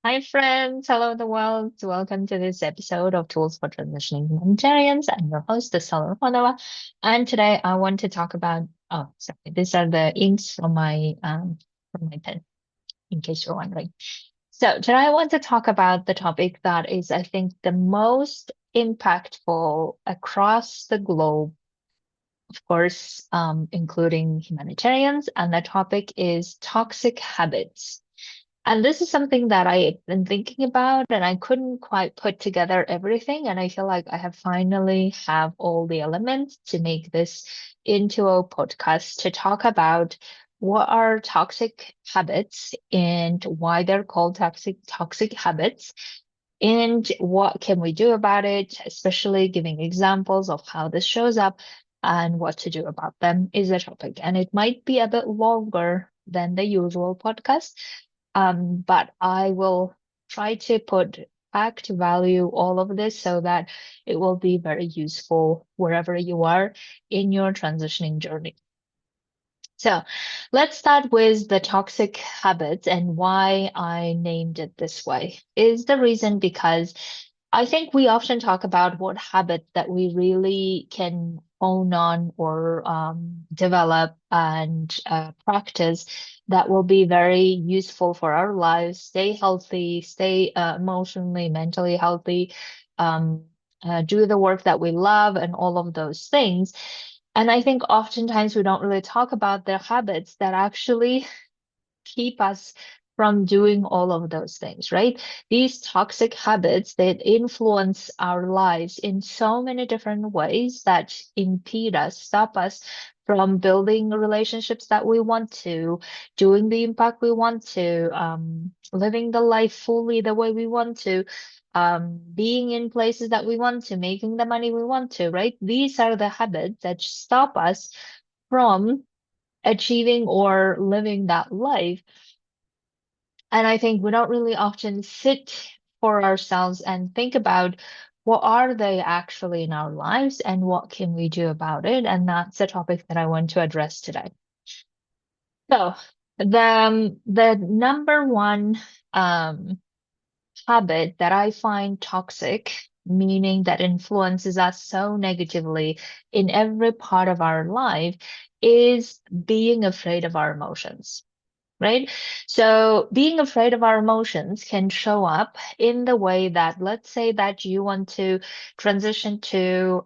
Hi, friends. Hello, the world. Welcome to this episode of Tools for Transitioning Humanitarians. I'm your host, Salon Honora. And today I want to talk about, oh, sorry, these are the inks from my pen, in case you're wondering. So today I want to talk about the topic that is, I think, the most impactful across the globe, of course, including humanitarians. And the topic is toxic habits. And this is something that I've been thinking about, and I couldn't quite put together everything. And I feel like I have finally have all the elements to make this into a podcast to talk about what are toxic habits and why they're called toxic habits, and what can we do about it, especially giving examples of how this shows up and what to do about them is the topic. And it might be a bit longer than the usual podcast, but I will try to put back to value all of this so that it will be very useful wherever you are in your transitioning journey. So let's start with the toxic habits, and why I named it this way is the reason because I think we often talk about what habit that we really can hone on or develop and practice that will be very useful for our lives, stay healthy, stay emotionally, mentally healthy, do the work that we love, and all of those things. And I think oftentimes we don't really talk about the habits that actually keep us from doing all of those things, right? These toxic habits that influence our lives in so many different ways that impede us, stop us from building relationships that we want to, doing the impact we want to, living the life fully the way we want to, being in places that we want to, making the money we want to, right? These are the habits that stop us from achieving or living that life. And I think we don't really often sit for ourselves and think about what are they actually in our lives and what can we do about it. And that's the topic that I want to address today. So the number one um, habit that I find toxic, meaning that influences us so negatively in every part of our life, is being afraid of our emotions, right? So being afraid of our emotions can show up in the way that, let's say that you want to transition to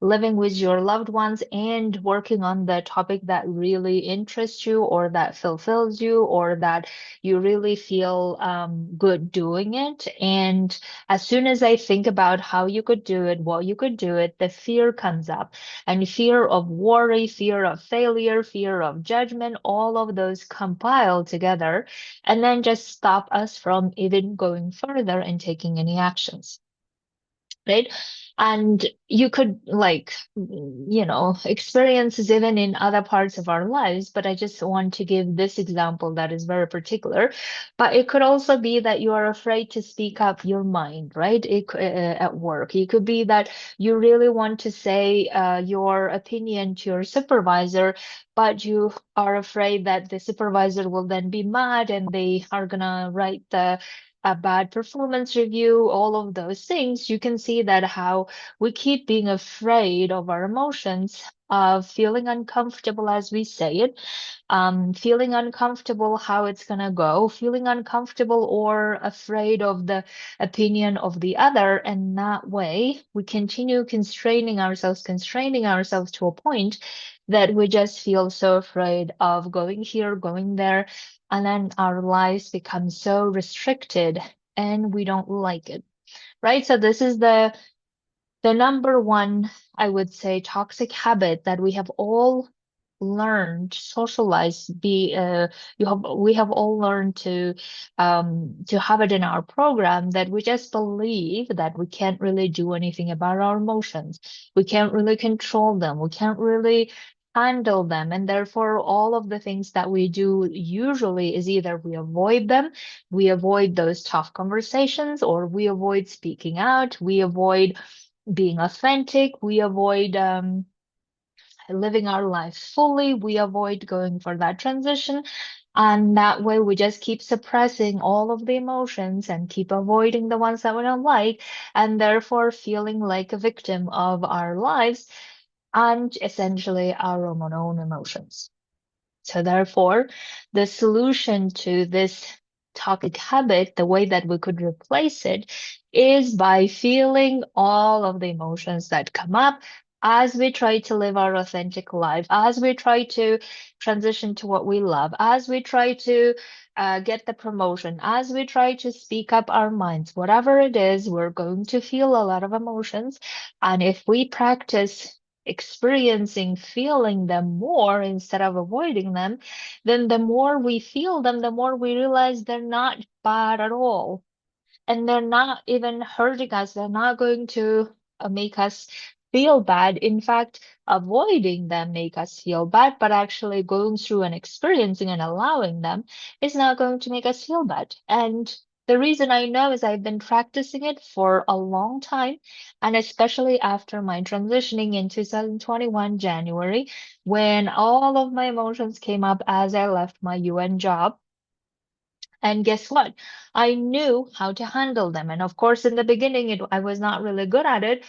living with your loved ones and working on the topic that really interests you or that fulfills you or that you really feel good doing it. And as soon as I think about how you could do it, what you could do it, the fear comes up, and fear of worry, fear of failure, fear of judgment, all of those compile together and then just stop us from even going further and taking any actions, right? And you could experiences even in other parts of our lives, but I just want to give this example that is very particular. But it could also be that you are afraid to speak up your mind, right? At work. It could be that you really want to say your opinion to your supervisor, but you are afraid that the supervisor will then be mad and they are gonna write the a bad performance review, all of those things. You can see that how we keep being afraid of our emotions, of feeling uncomfortable as we say it, feeling uncomfortable how it's gonna go, feeling uncomfortable or afraid of the opinion of the other. And that way we continue constraining ourselves to a point that we just feel so afraid of going here, going there, and then our lives become so restricted and we don't like it, right? So this is the number one, I would say, toxic habit that we have all learned, socialized, we have all learned to have it in our program, that we just believe that we can't really do anything about our emotions. We can't really control them. We can't really handle them. And therefore, all of the things that we do usually is either we avoid them, we avoid those tough conversations, or we avoid speaking out, we avoid being authentic, we avoid living our life fully, we avoid going for that transition. And that way we just keep suppressing all of the emotions and keep avoiding the ones that we don't like, and therefore feeling like a victim of our lives and essentially our own emotions. So therefore, the solution to this toxic habit, the way that we could replace it, is by feeling all of the emotions that come up as we try to live our authentic life, as we try to transition to what we love, as we try to get the promotion, as we try to speak up our minds, whatever it is, we're going to feel a lot of emotions. And if we practice experiencing feeling them more instead of avoiding them, then the more we feel them, the more we realize they're not bad at all. And they're not even hurting us. They're not going to make us feel bad. In fact, avoiding them make us feel bad, but actually going through and experiencing and allowing them is not going to make us feel bad. And the reason I know is I've been practicing it for a long time, and especially after my transitioning in 2021 January, when all of my emotions came up as I left my UN job. And guess what? I knew how to handle them. And of course, in the beginning, I was not really good at it,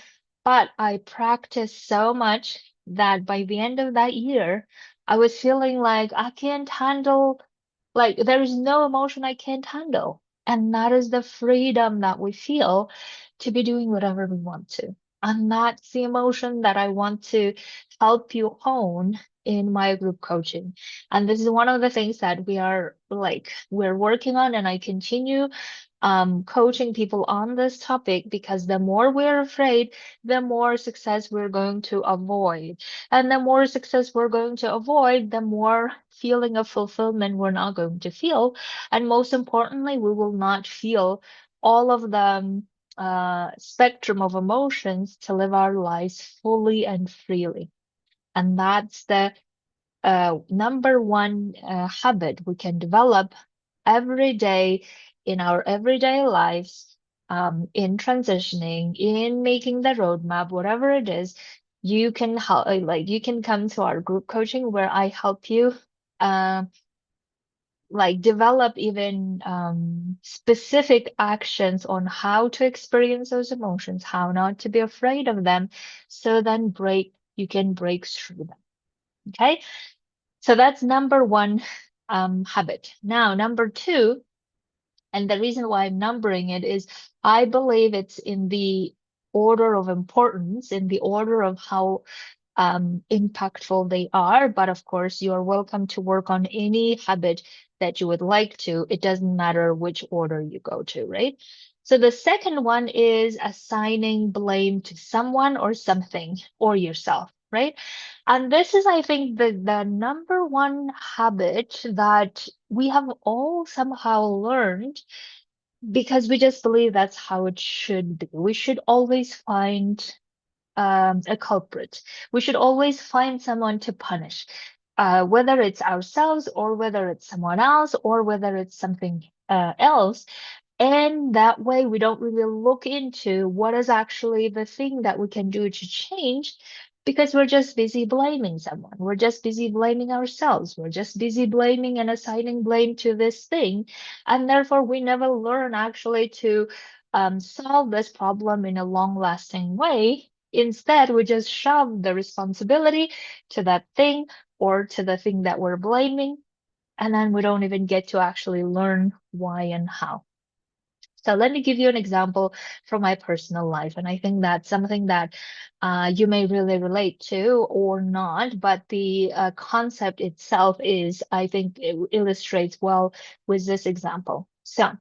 but I practiced so much that by the end of that year, I was feeling like I can't handle, like, there is no emotion I can't handle. And that is the freedom that we feel to be doing whatever we want to. And that's the emotion that I want to help you hone in my group coaching. And this is one of the things that we're working on, and I continue coaching people on this topic because the more we're afraid, the more success we're going to avoid. And the more success we're going to avoid, the more feeling of fulfillment we're not going to feel. And most importantly, we will not feel all of the spectrum of emotions to live our lives fully and freely. And that's the number one habit we can develop every day in our everyday lives, in transitioning, in making the roadmap, whatever it is. You can help, you can come to our group coaching where I help you, uh, develop even specific actions on how to experience those emotions, how not to be afraid of them, so then you can break through them. Okay. So that's number one habit. Now, number two, and the reason why I'm numbering it is I believe it's in the order of importance, in the order of how impactful they are. But of course, you are welcome to work on any habit that you would like to. It doesn't matter which order you go to, right? So the second one is assigning blame to someone or something or yourself, right? And this is, I think, the number one habit that we have all somehow learned because we just believe that's how it should be. We should always find a culprit. We should always find someone to punish, whether it's ourselves or whether it's someone else or whether it's something else. And that way, we don't really look into what is actually the thing that we can do to change because we're just busy blaming someone. We're just busy blaming ourselves. We're just busy blaming and assigning blame to this thing. And therefore, we never learn actually to solve this problem in a long lasting way. Instead, we just shove the responsibility to that thing or to the thing that we're blaming. And then we don't even get to actually learn why and how. So let me give you an example from my personal life. And I think that's something that you may really relate to or not, but the concept itself is, I think it illustrates well with this example. So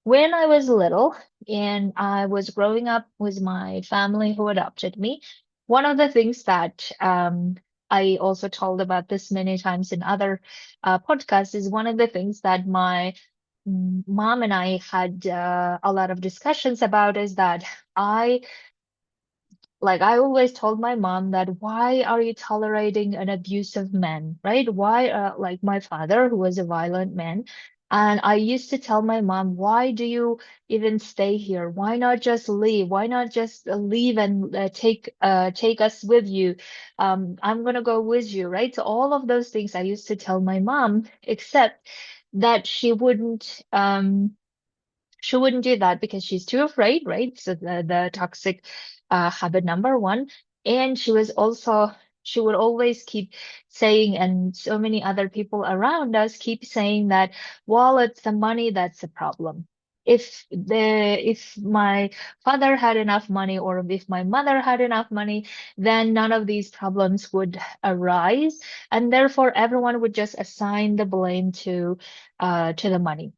when I was little and I was growing up with my family who adopted me, one of the things that I also told about this many times in other podcasts is one of the things that my mom and I had a lot of discussions about is that I I always told my mom that why are you tolerating an abusive man, right? Why like my father who was a violent man. And I used to tell my mom, why do you even stay here? Why not just leave? Why not just leave and take us with you? I'm gonna go with you, right? So all of those things I used to tell my mom, except that she wouldn't do that because she's too afraid, right? So the toxic habit number one. And she would always keep saying, and so many other people around us keep saying that, well, it's the money that's the problem. If my father had enough money, or if my mother had enough money, then none of these problems would arise, and therefore everyone would just assign the blame to the money.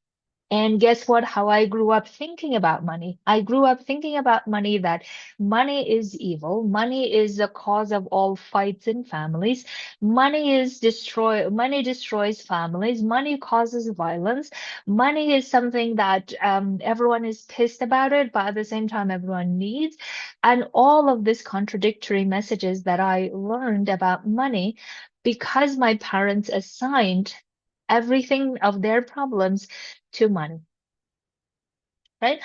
And guess what? How I grew up thinking about money. I grew up thinking about money that money is evil. Money is the cause of all fights in families. Money destroys families. Money causes violence. Money is something that everyone is pissed about it, but at the same time everyone needs. And all of these contradictory messages that I learned about money because my parents assigned everything of their problems to money, right?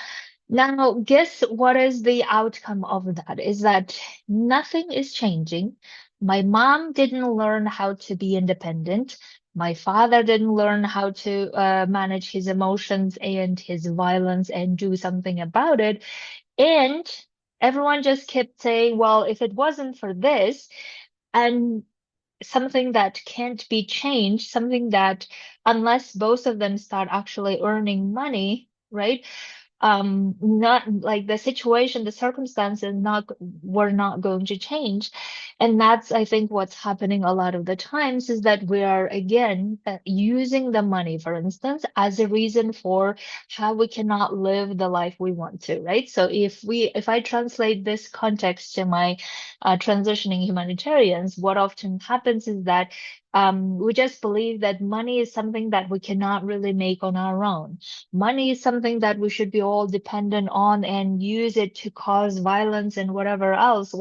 Now, guess what is the outcome of that? Is that nothing is changing. My mom didn't learn how to be independent. My father didn't learn how to manage his emotions and his violence and do something about it. And everyone just kept saying, well, if it wasn't for this, and something that can't be changed, something that unless both of them start actually earning money, right? Not like the situation, the circumstances not were not going to change. And that's, I think, what's happening a lot of the times is that we are again using the money, for instance, as a reason for how we cannot live the life we want to, right? So if I translate this context to my transitioning humanitarians, what often happens is that we just believe that money is something that we cannot really make on our own. Money is something that we should be all dependent on and use it to cause violence and whatever else,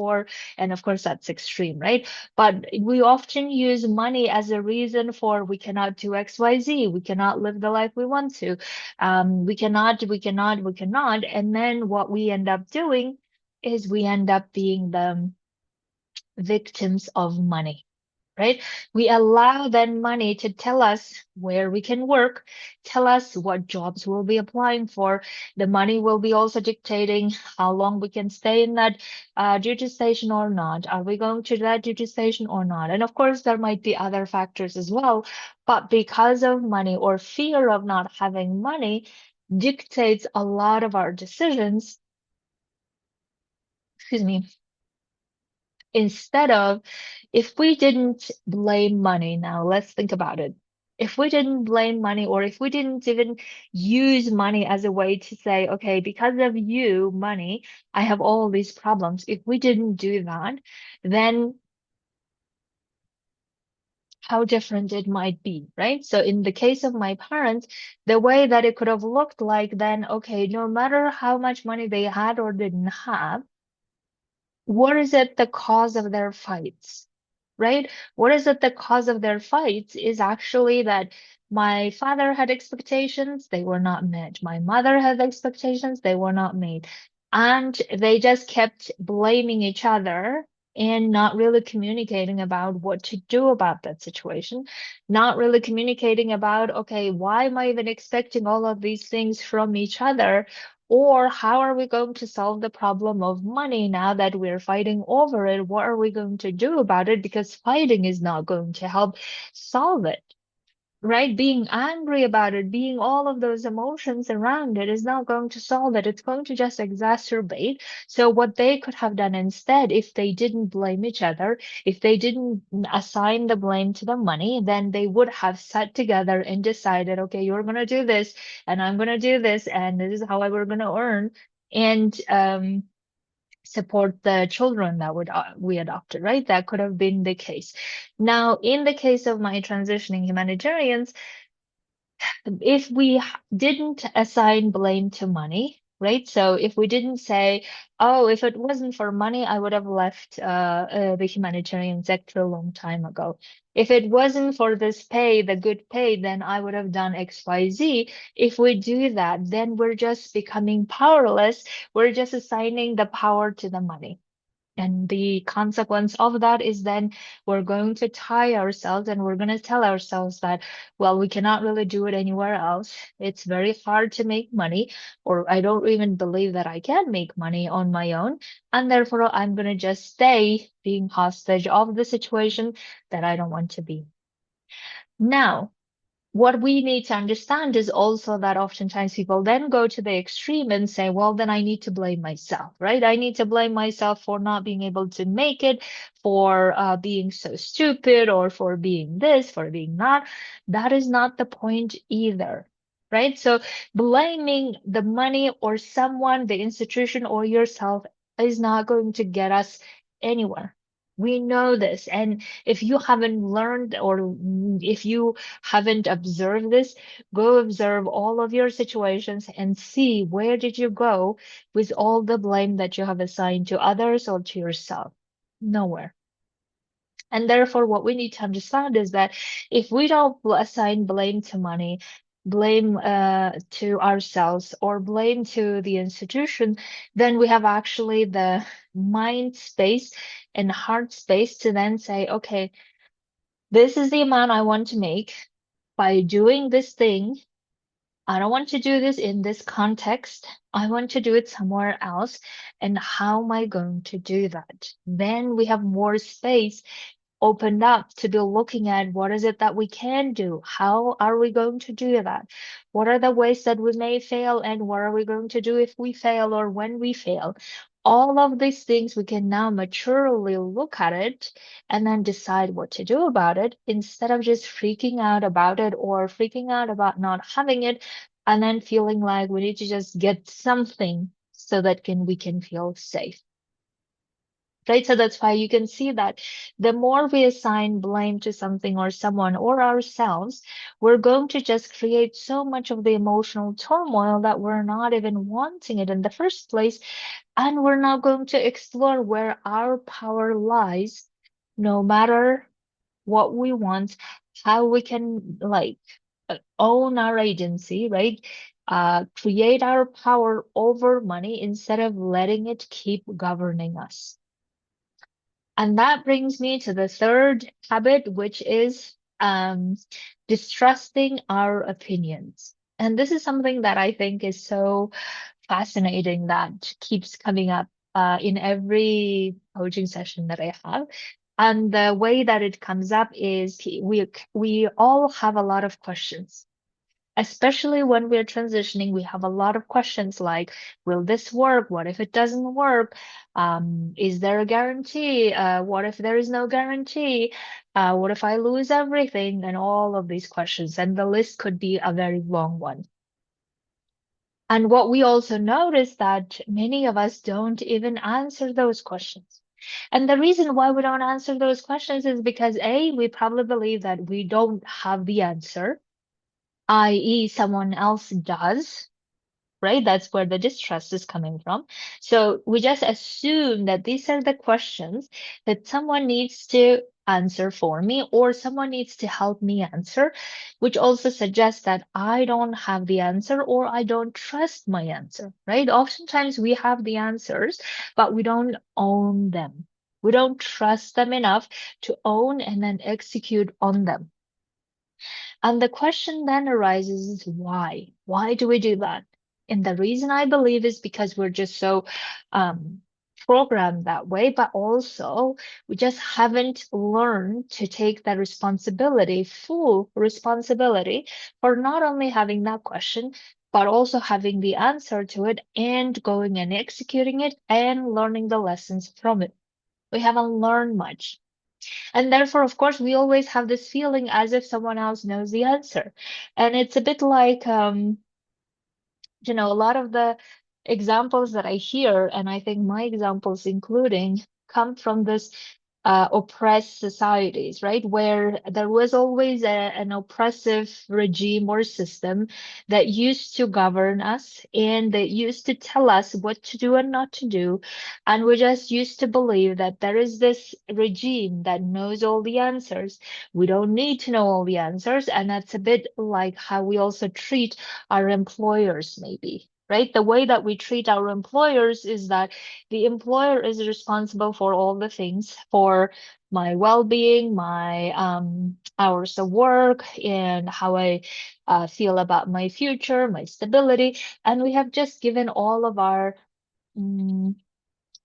and of course that's extreme, right? But we often use money as a reason for we cannot do XYZ, we cannot live the life we want to, we cannot. And then what we end up doing is we end up being the victims of money, right? We allow then money to tell us where we can work, tell us what jobs we'll be applying for. The money will be also dictating how long we can stay in that duty station or not. Are we going to that duty station or not? And of course, there might be other factors as well, but because of money or fear of not having money dictates a lot of our decisions, excuse me, instead of, if we didn't blame money, now let's think about it. If we didn't blame money, or if we didn't even use money as a way to say, okay, because of you, money, I have all these problems. If we didn't do that, then how different it might be, right? So in the case of my parents, the way that it could have looked like then, okay, no matter how much money they had or didn't have, what is it the cause of their fights? Right? What is it the cause of their fights is actually that my father had expectations, they were not met. My mother had expectations, they were not met. And they just kept blaming each other and not really communicating about what to do about that situation, not really communicating about, okay, why am I even expecting all of these things from each other? Or how are we going to solve the problem of money now that we're fighting over it? What are we going to do about it? Because fighting is not going to help solve it, right? Being angry about it, being all of those emotions around it is not going to solve it. It's going to just exacerbate. So what they could have done instead, if they didn't blame each other, if they didn't assign the blame to the money, then they would have sat together and decided, okay, you're going to do this and I'm going to do this, and this is how we're going to earn. And support the children that we adopted, right? That could have been the case. Now, in the case of my transitioning humanitarians, if we didn't assign blame to money, right? So if we didn't say, oh, if it wasn't for money, I would have left the humanitarian sector a long time ago. If it wasn't for this pay, the good pay, then I would have done XYZ. If we do that, then we're just becoming powerless. We're just assigning the power to the money. And the consequence of that is then we're going to tie ourselves and we're going to tell ourselves that, well, we cannot really do it anywhere else. It's very hard to make money, or I don't even believe that I can make money on my own. And therefore, I'm going to just stay being hostage of the situation that I don't want to be. Now, what we need to understand is also that oftentimes people then go to the extreme and say, well, then I need to blame myself, right? I need to blame myself for not being able to make it, for being so stupid, or for being this, for being that. That is not the point either, right? So blaming the money or someone, the institution, or yourself is not going to get us anywhere. We know this. And if you haven't learned, or if you haven't observed this, go observe all of your situations and see where did you go with all the blame that you have assigned to others or to yourself. Nowhere. And therefore, what we need to understand is that if we don't assign blame to money, blame to ourselves, or blame to the institution, then we have actually the mind space and heart space to then say, okay, this is the amount I want to make by doing this thing. I don't want to do this in this context. I want to do it somewhere else. And how am I going to do that? Then we have more space opened up to be looking at what is it that we can do? How are we going to do that? What are the ways that we may fail, and what are we going to do if we fail or when we fail? All of these things we can now maturely look at it and then decide what to do about it, instead of just freaking out about it or freaking out about not having it and then feeling like we need to just get something so that we can feel safe. Right? So that's why you can see that the more we assign blame to something or someone or ourselves, we're going to just create so much of the emotional turmoil that we're not even wanting it in the first place. And we're not going to explore where our power lies, no matter what we want, how we can own our agency, right? Create our power over money instead of letting it keep governing us. And that brings me to the third habit, which is distrusting our opinions. And this is something that I think is so fascinating that keeps coming up in every coaching session that I have. And the way that it comes up is we all have a lot of questions. Especially when we're transitioning, we have a lot of questions like, will this work? What if it doesn't work? Is there a guarantee? What if there is no guarantee? What if I lose everything? And all of these questions. And the list could be a very long one. And what we also notice that many of us don't even answer those questions. And the reason why we don't answer those questions is because A, we probably believe that we don't have the answer, i.e., someone else does, right? That's where the distrust is coming from. So we just assume that these are the questions that someone needs to answer for me, or someone needs to help me answer, which also suggests that I don't have the answer or I don't trust my answer, right? Oftentimes we have the answers, but we don't own them. We don't trust them enough to own and then execute on them. And the question then arises is why? Why do we do that? And the reason I believe is because we're just so programmed that way, but also we just haven't learned to take that responsibility, full responsibility, for not only having that question, but also having the answer to it and going and executing it and learning the lessons from it. We haven't learned much. And therefore, of course, we always have this feeling as if someone else knows the answer. And it's a bit like, a lot of the examples that I hear, and I think my examples including, come from this. oppressed societies, right? Where there was always an oppressive regime or system that used to govern us and that used to tell us what to do and not to do. And we just used to believe that there is this regime that knows all the answers. We don't need to know all the answers. And that's a bit like how we also treat our employers, maybe. Right? The way that we treat our employers is that the employer is responsible for all the things for my well-being, my hours of work, and how I feel about my future, my stability. And we have just given all of our mm,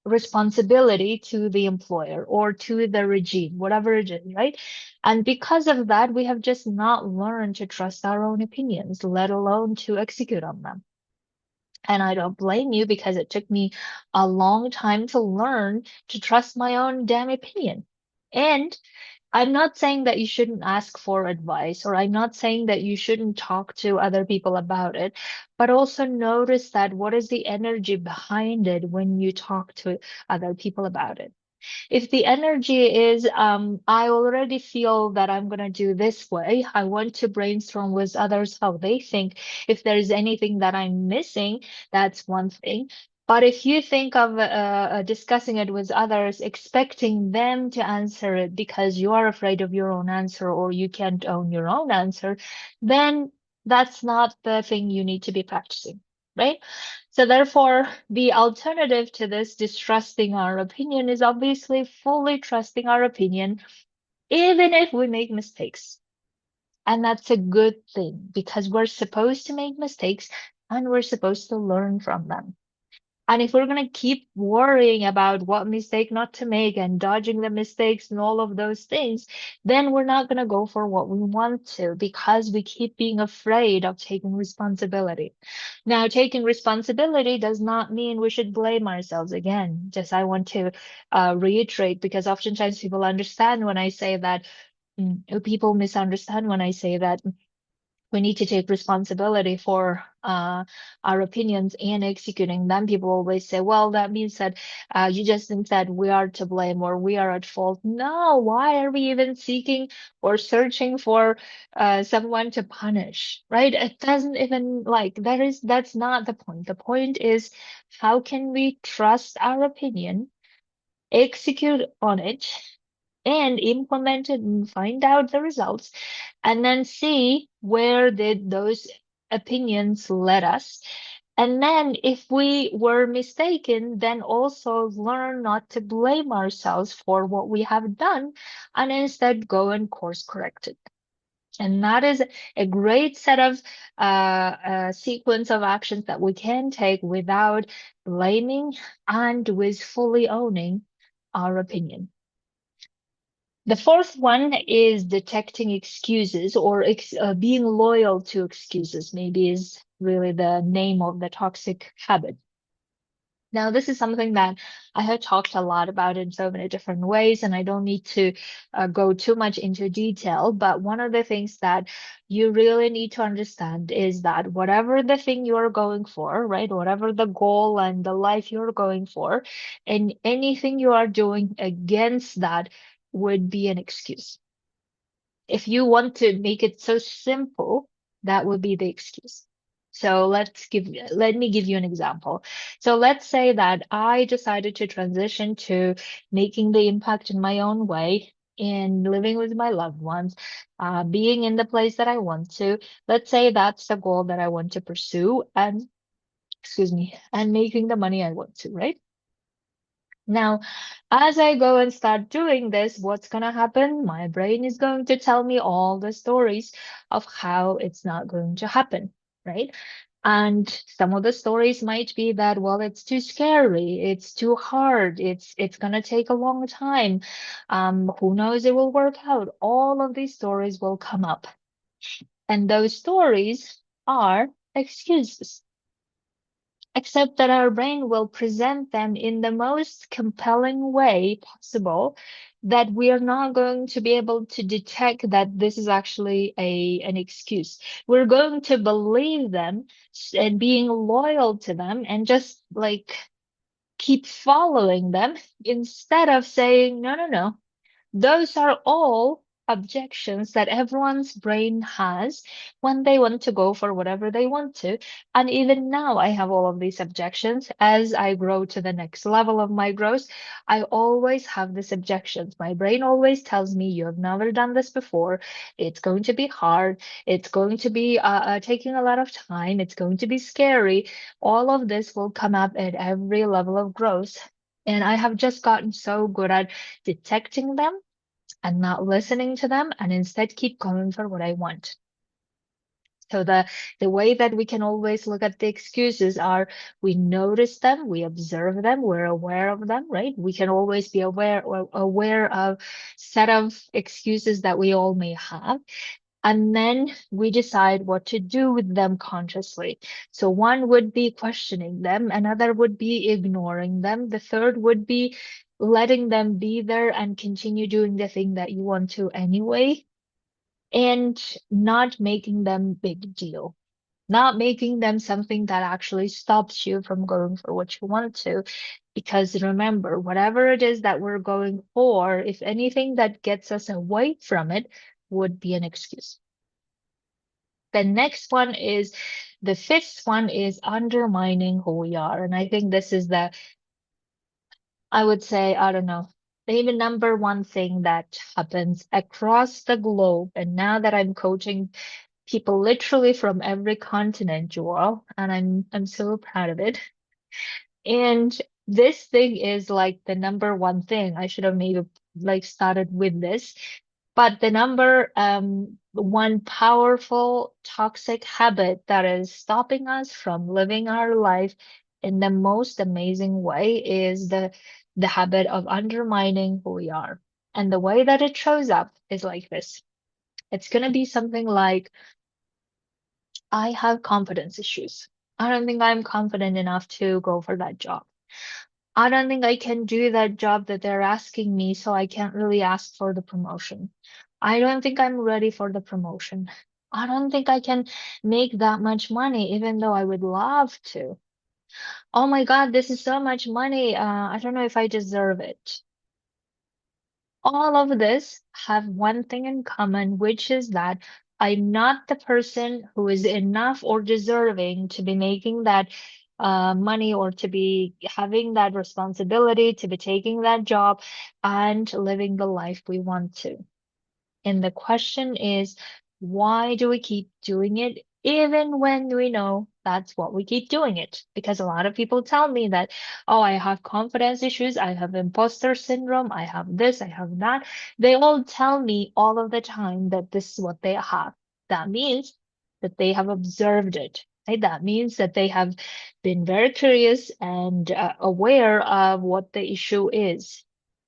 responsibility to the employer or to the regime, whatever it is, right? And because of that, we have just not learned to trust our own opinions, let alone to execute on them. And I don't blame you because it took me a long time to learn to trust my own damn opinion. And I'm not saying that you shouldn't ask for advice, or I'm not saying that you shouldn't talk to other people about it, but also notice that what is the energy behind it when you talk to other people about it. If the energy is, I already feel that I'm going to do this way, I want to brainstorm with others how they think. If there's anything that I'm missing, that's one thing. But if you think of discussing it with others, expecting them to answer it because you are afraid of your own answer or you can't own your own answer, then that's not the thing you need to be practicing, right? So therefore, the alternative to this distrusting our opinion is obviously fully trusting our opinion, even if we make mistakes. And that's a good thing because we're supposed to make mistakes and we're supposed to learn from them. And if we're going to keep worrying about what mistake not to make and dodging the mistakes and all of those things, then we're not going to go for what we want to because we keep being afraid of taking responsibility. Now, taking responsibility does not mean we should blame ourselves again. Just I want to reiterate because oftentimes people understand when I say that, people misunderstand when I say that we need to take responsibility for our opinions and executing them. People always say, well, that means that you just think that we are to blame or we are at fault. No, why are we even seeking or searching for someone to punish, right? It doesn't even like that's not the point. The point is, how can we trust our opinion, execute on it, and implement it and find out the results and then see where did those opinions lead us. And then if we were mistaken, then also learn not to blame ourselves for what we have done and instead go and course correct it. And that is a great set of sequence of actions that we can take without blaming and with fully owning our opinion. The fourth one is detecting excuses or being loyal to excuses, maybe is really the name of the toxic habit. Now, this is something that I have talked a lot about in so many different ways, and I don't need to go too much into detail. But one of the things that you really need to understand is that whatever the thing you're going for, right, whatever the goal and the life you're going for, and anything you are doing against that would be an excuse. If you want to make it so simple, that would be the excuse. So let me give you an example. So let's say that I decided to transition to making the impact in my own way in living with my loved ones, being in the place that I want to. Let's say that's the goal that I want to pursue and, excuse me, and making the money I want to, right? Now, as I go and start doing this, what's going to happen? My brain is going to tell me all the stories of how it's not going to happen, right? And some of the stories might be that, well, it's too scary, it's too hard, it's going to take a long time. Who knows it will work out? All of these stories will come up. And those stories are excuses, except that our brain will present them in the most compelling way possible, that we are not going to be able to detect that this is actually an excuse. We're going to believe them and being loyal to them and just like keep following them instead of saying, no, no, no. Those are all objections that everyone's brain has when they want to go for whatever they want to. And even now, I have all of these objections. As I grow to the next level of my growth, I always have these objections. My brain always tells me, you have never done this before. It's going to be hard. It's going to be taking a lot of time. It's going to be scary. All of this will come up at every level of growth. And I have just gotten so good at detecting them and not listening to them and instead keep going for what I want. So the way that we can always look at the excuses are we notice them, we observe them, we're aware of them, right? We can always be aware of set of excuses that we all may have. And then we decide what to do with them consciously. So one would be questioning them, another would be ignoring them, the third would be letting them be there and continue doing the thing that you want to anyway, and not making them big deal. Not making them something that actually stops you from going for what you want to. Because remember, whatever it is that we're going for, if anything that gets us away from it would be an excuse. The next one is the fifth one is undermining who we are. And I think this is I would say, I don't know, maybe number one thing that happens across the globe. And now that I'm coaching people literally from every continent, Joel, and I'm so proud of it. And this thing is like the number one thing. I should have maybe like started with this. But the number one powerful toxic habit that is stopping us from living our life in the most amazing way is the habit of undermining who we are. And the way that it shows up is like this. It's going to be something like, I have confidence issues. I don't think I'm confident enough to go for that job. I don't think I can do that job that they're asking me, so I can't really ask for the promotion. I don't think I'm ready for the promotion. I don't think I can make that much money, even though I would love to. Oh my God, this is so much money. I don't know if I deserve it. All of this have one thing in common, which is that I'm not the person who is enough or deserving to be making that money or to be having that responsibility, to be taking that job and living the life we want to. And the question is, why do we keep doing it even when we know that's what we keep doing it? Because a lot of people tell me that, oh, I have confidence issues, I have imposter syndrome, I have this, I have that. They all tell me all of the time that this is what they have. That means that they have observed it. Right? That means that they have been very curious and aware of what the issue is.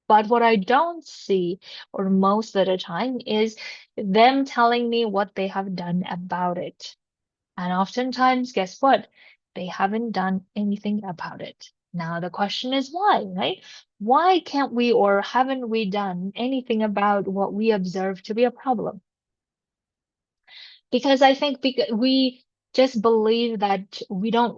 But what I don't see, or most of the time, is them telling me what they have done about it. And oftentimes, guess what? They haven't done anything about it. Now, the question is why, right? Why can't we or haven't we done anything about what we observe to be a problem? Because I think we just believe that we can't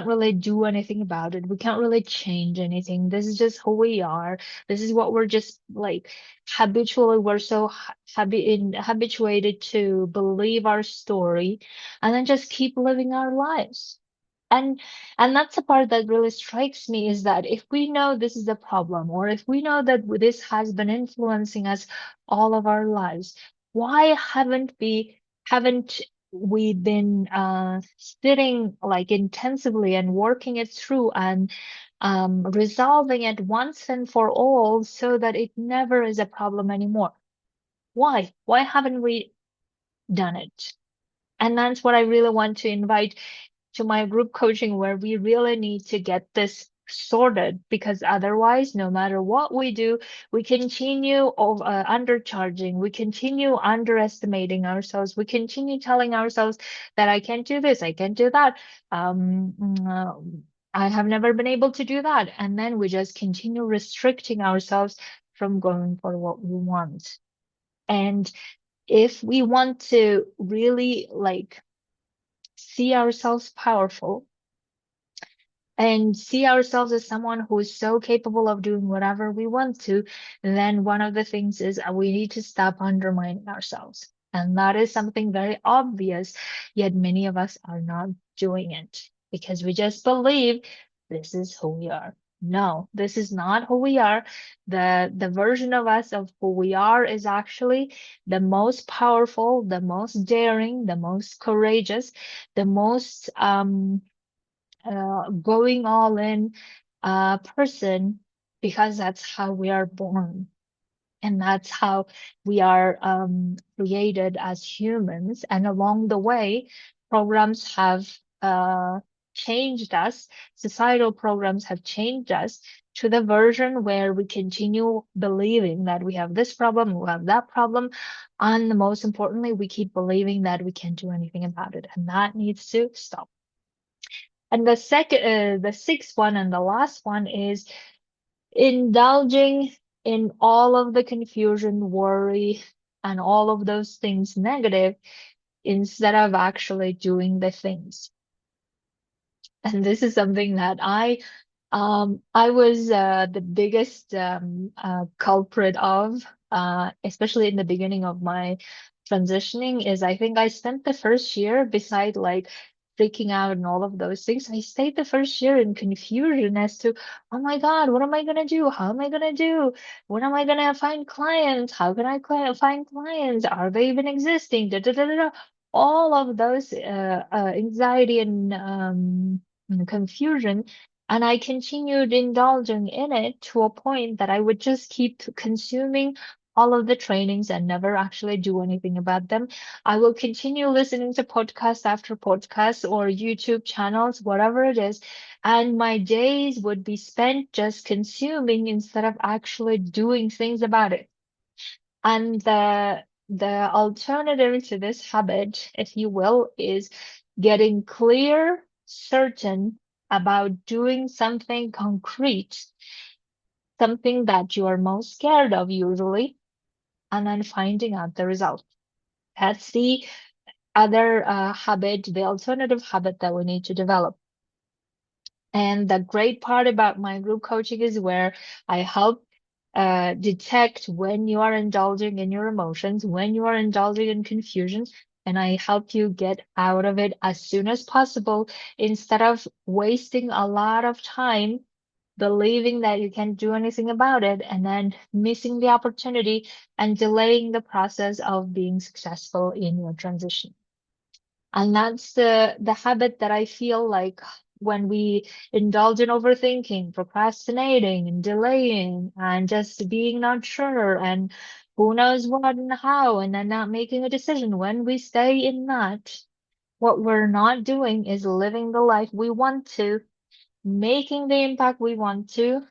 really do anything about it. We can't really change anything. This is just who we are. This is what we're just like habitually, we're so habituated to believe our story and then just keep living our lives. And that's the part that really strikes me is that if we know this is a problem, or if we know that this has been influencing us all of our lives, why haven't we been sitting like intensively and working it through and resolving it once and for all so that it never is a problem anymore? Why? Why haven't we done it? And that's what I really want to invite to my group coaching, where we really need to get this sorted, because otherwise, no matter what we do, we continue undercharging, we continue underestimating ourselves, we continue telling ourselves that I can't do this, I can't do that. I have never been able to do that. And then we just continue restricting ourselves from going for what we want. And if we want to really like see ourselves powerful, and see ourselves as someone who is so capable of doing whatever we want to, then one of the things is we need to stop undermining ourselves. And that is something very obvious, yet many of us are not doing it because we just believe this is who we are. No, this is not who we are. The version of us of who we are is actually the most powerful, the most daring, the most courageous, the most going all in person, because that's how we are born and that's how we are created as humans. And along the way, programs have changed us, societal programs have changed us to the version where we continue believing that we have this problem, we have that problem, and most importantly, we keep believing that we can't do anything about it, and that needs to stop. And the sixth one and the last one is indulging in all of the confusion, worry, and all of those things negative instead of actually doing the things. And this is something that I was the biggest culprit of, especially in the beginning of my transitioning, is I think I spent the first year, beside like freaking out and all of those things, I stayed the first year in confusion as to, oh my God, what am I gonna do? How am I gonna do? When am I gonna find clients? How can I find clients? Are they even existing? Da, da, da, da, da. All of those anxiety and confusion, and I continued indulging in it to a point that I would just keep consuming all of the trainings and never actually do anything about them. I will continue listening to podcast after podcast or YouTube channels, whatever it is, and my days would be spent just consuming instead of actually doing things about it. And the alternative to this habit, if you will, is getting clear, certain about doing something concrete, something that you are most scared of usually, and then finding out the result. That's the other habit, the alternative habit that we need to develop. And the great part about my group coaching is where I help detect when you are indulging in your emotions, when you are indulging in confusion, and I help you get out of it as soon as possible instead of wasting a lot of time believing that you can't do anything about it and then missing the opportunity and delaying the process of being successful in your transition. And that's the habit that I feel like when we indulge in overthinking, procrastinating, and delaying, and just being not sure, and who knows what and how, and then not making a decision, when we stay in that, what we're not doing is living the life we want to, making the impact we want to,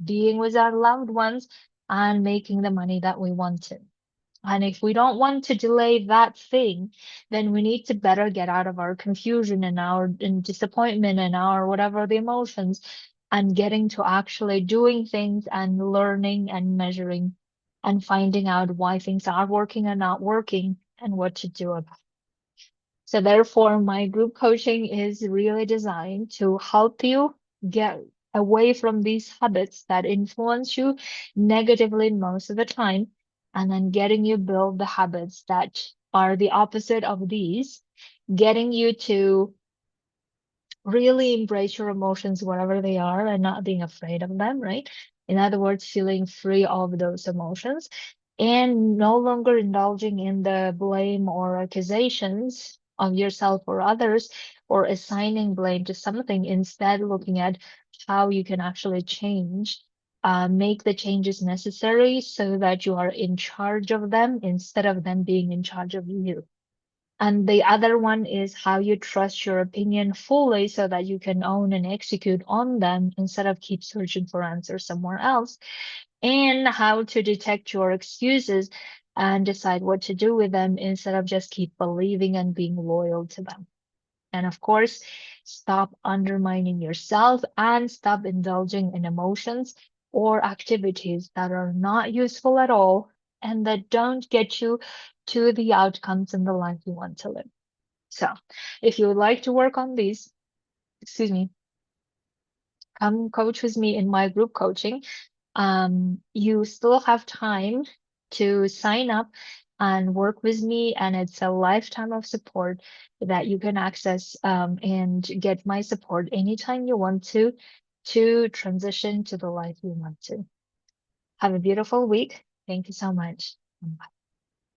being with our loved ones, and making the money that we want to. And if we don't want to delay that thing, then we need to better get out of our confusion and our disappointment and our whatever the emotions, and getting to actually doing things and learning and measuring and finding out why things are working and not working and what to do about it. So therefore, my group coaching is really designed to help you get away from these habits that influence you negatively most of the time, and then getting you build the habits that are the opposite of these, getting you to really embrace your emotions wherever they are and not being afraid of them, right? In other words, feeling free of those emotions and no longer indulging in the blame or accusations of yourself or others or assigning blame to something, instead looking at how you can actually change, make the changes necessary so that you are in charge of them instead of them being in charge of you. And the other one is how you trust your opinion fully so that you can own and execute on them instead of keep searching for answers somewhere else. And how to detect your excuses and decide what to do with them instead of just keep believing and being loyal to them. And of course, stop undermining yourself and stop indulging in emotions or activities that are not useful at all and that don't get you to the outcomes in the life you want to live. So, if you would like to work on these, excuse me, come coach with me in my group coaching, you still have time to sign up and work with me, and it's a lifetime of support that you can access and get my support anytime you want to transition to the life you want to. Have a beautiful week. Thank you so much. Bye.